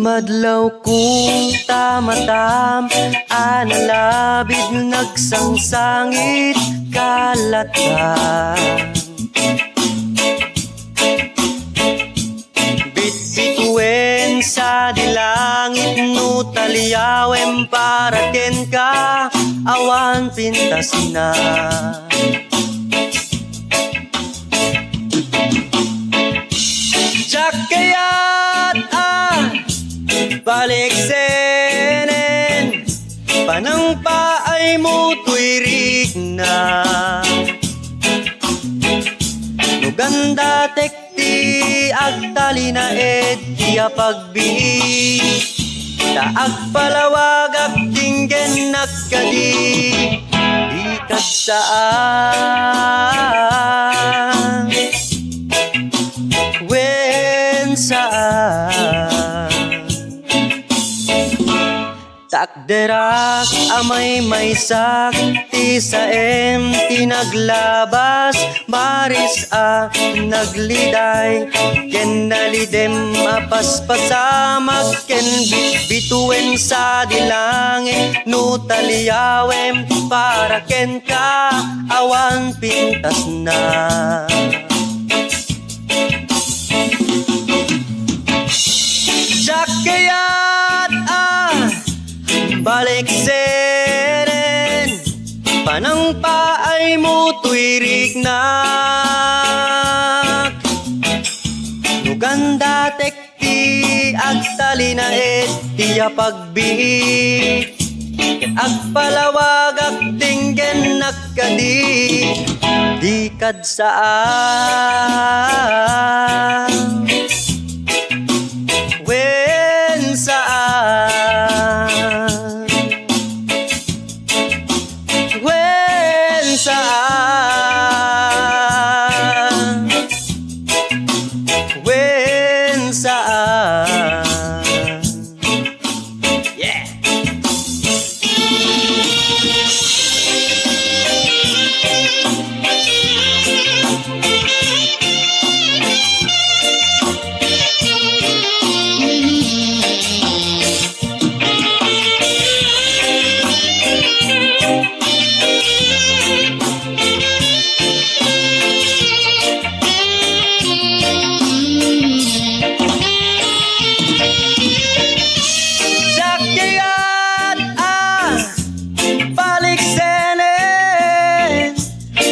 Madlaw ko tamatam, analabid nagsangsangit kalatan. Bitbituen sa dilangit no taliyawem para ken ka awan pintas na. Jakayat balik senen panang paay mo tuirik na. Nuganda tekti agtali na etya pagbi taag palawag ag tinggen nakadi ikad saan wen saan takderak amay may sakti sa tinaglabas baris nagliday ken nalidem apaspasamag ken bitbituen sa dilangin no taliyawem para ken ka awan pintas na. Jakayat balik senen panang paay mo tuirik na. Nuganda tekti agtali na etya pagbi agpalawag ag tinggen nakadi dikad saan wen saan wen saan wen saan. Yeah.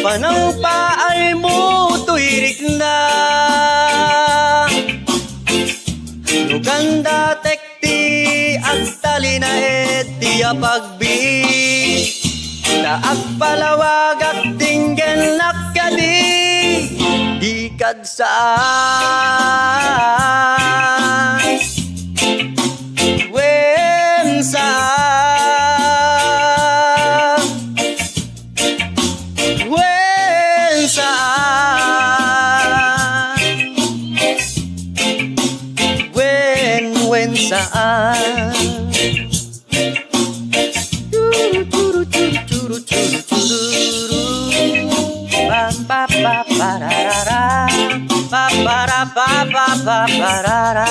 Panang paay mo tuirik na. Nuganda tekti agtali na etya pagbi taag palawag ag tinggen nakadi dikad saan wen saan wen saan turu turu turu turu turu ba ba ba ba ra ra ba ba ra ba ba ba ba ra ra.